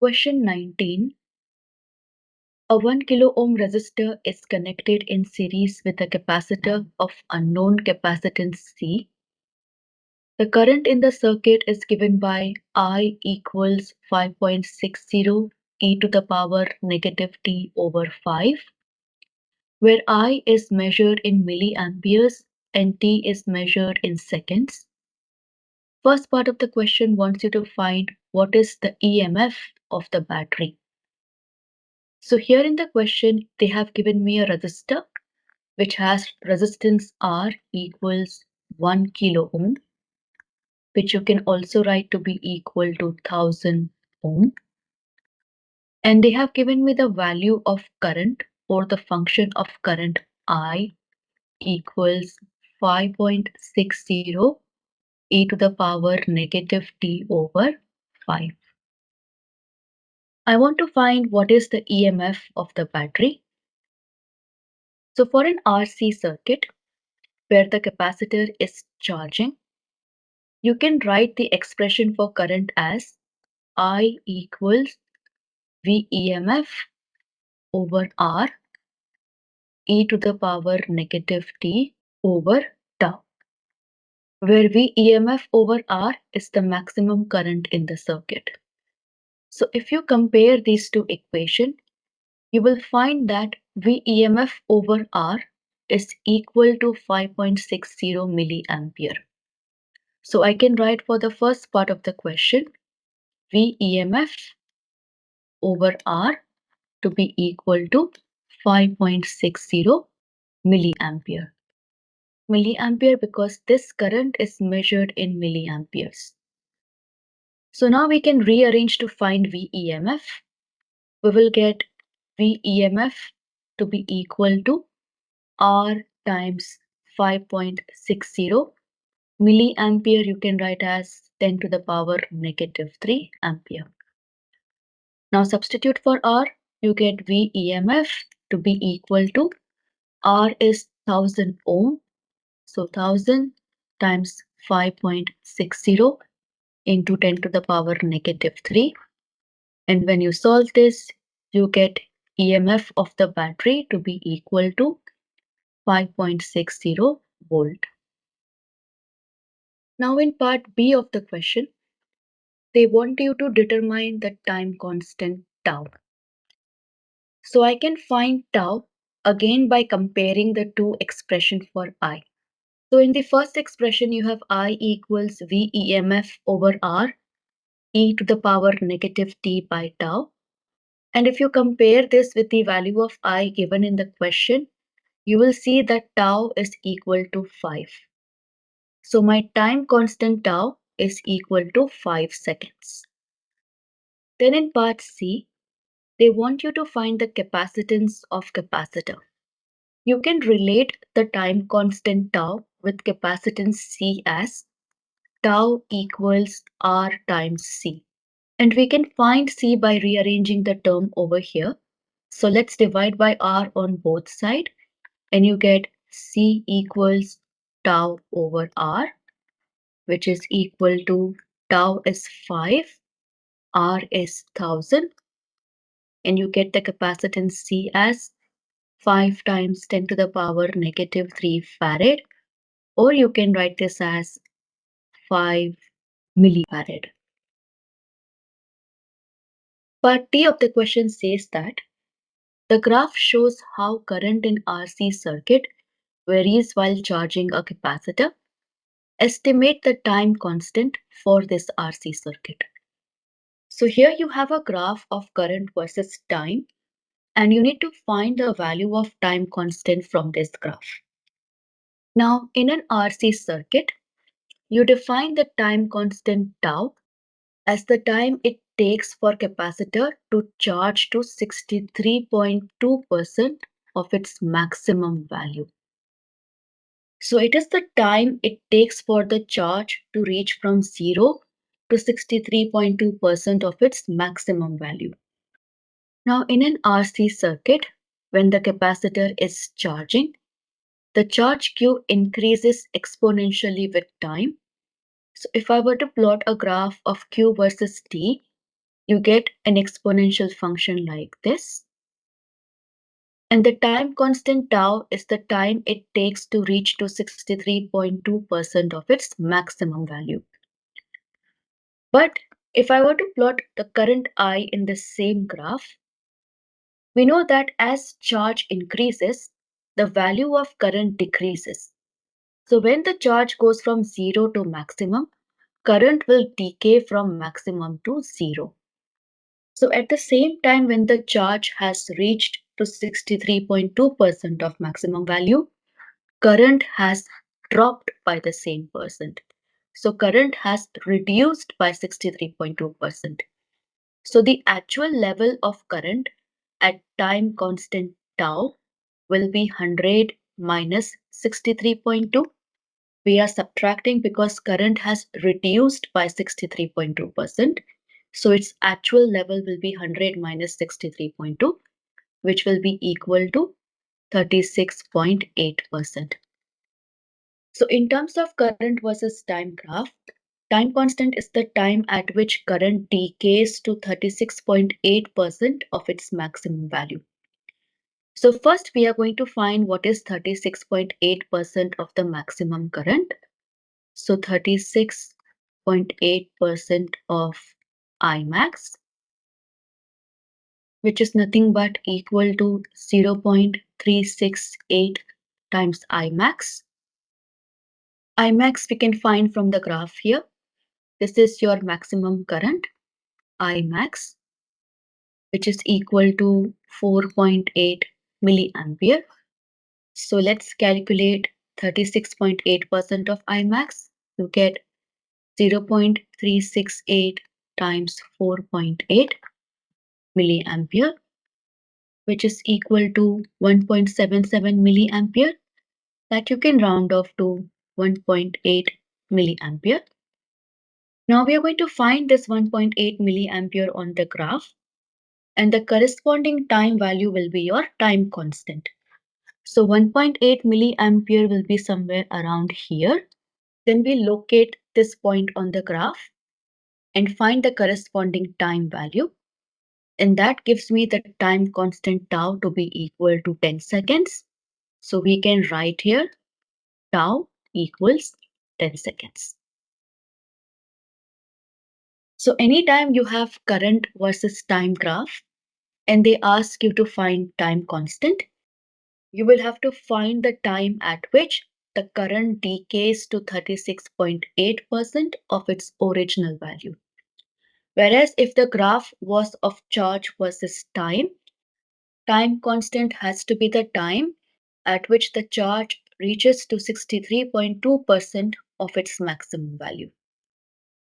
Question 19. A 1 kilo ohm resistor is connected in series with a capacitor of unknown capacitance C. The current in the circuit is given by I equals 5.60 e to the power negative t over 5, where I is measured in milliamperes and t is measured in seconds. First part of the question wants you to find what is the EMF of the battery. So here in the question, they have given me a resistor which has resistance R equals 1 kilo ohm, which you can also write to be equal to 1000 ohm. And they have given me the value of current or the function of current I equals 5.60 e to the power negative t over 5. I want to find what is the EMF of the battery. So for an RC circuit where the capacitor is charging, you can write the expression for current as I equals VEMF over R e to the power negative t over tau, where VEMF over R is the maximum current in the circuit. So if you compare these two equations, you will find that VEMF over R is equal to 5.60 milliampere. So I can write for the first part of the question, VEMF over R to be equal to 5.60 milliampere. Milliampere because this current is measured in milliamperes. So now we can rearrange to find VEMF. We will get VEMF to be equal to R times 5.60 milliampere. You can write as 10 to the power negative 3 ampere. Now substitute for R, you get VEMF to be equal to R is 1000 ohm. So 1000 times 5.60 into 10 to the power negative 3. And when you solve this, you get EMF of the battery to be equal to 5.60 volt. Now in part B of the question, they want you to determine the time constant tau. So I can find tau again by comparing the two expressions for I. So in the first expression, you have I equals VEMF over R e to the power negative t by tau. And if you compare this with the value of I given in the question, you will see that tau is equal to 5. So my time constant tau is equal to 5 seconds. Then in part C, they want you to find the capacitance of capacitor. You can relate the time constant tau with capacitance C as tau equals R times C. And we can find C by rearranging the term over here. So let's divide by R on both sides and you get C equals tau over R, which is equal to tau is 5, R is 1000, and you get the capacitance C as 5 times 10 to the power negative 3 farad, or you can write this as 5 millifarad. Part D of the question says that the graph shows how current in RC circuit varies while charging a capacitor. Estimate the time constant for this RC circuit. So here you have a graph of current versus time, and you need to find the value of time constant from this graph. Now, in an RC circuit, you define the time constant tau as the time it takes for capacitor to charge to 63.2% of its maximum value. So it is the time it takes for the charge to reach from 0 to 63.2% of its maximum value. Now in an RC circuit, when the capacitor is charging, the charge Q increases exponentially with time. So if I were to plot a graph of Q versus T, you get an exponential function like this. And the time constant tau is the time it takes to reach to 63.2% of its maximum value. But if I were to plot the current I in the same graph, we know that as charge increases, the value of current decreases. So when the charge goes from 0 to maximum, current will decay from maximum to 0. So at the same time, when the charge has reached to 63.2% of maximum value, current has dropped by the same percent. So current has reduced by 63.2%. So the actual level of current at time constant tau will be 100 minus 63.2. We are subtracting because current has reduced by 63.2%. So its actual level will be 100 minus 63.2, which will be equal to 36.8%. So in terms of current versus time graph, time constant is the time at which current decays to 36.8% of its maximum value. So first we are going to find what is 36.8% of the maximum current. So 36.8% of I max, which is nothing but equal to 0.368 times I max. I max we can find from the graph here. This is your maximum current, I max, which is equal to 4.8 milliampere. So let's calculate 36.8% of I max. You get 0.368 times 4.8 milliampere, which is equal to 1.77 milliampere, that you can round off to 1.8 milliampere. Now we are going to find this 1.8 milliampere on the graph, and the corresponding time value will be your time constant. So 1.8 milliampere will be somewhere around here. Then we locate this point on the graph and find the corresponding time value. And that gives me the time constant tau to be equal to 10 seconds. So we can write here tau equals 10 seconds. So anytime you have current versus time graph and they ask you to find time constant, you will have to find the time at which the current decays to 36.8% of its original value. Whereas if the graph was of charge versus time, time constant has to be the time at which the charge reaches to 63.2% of its maximum value.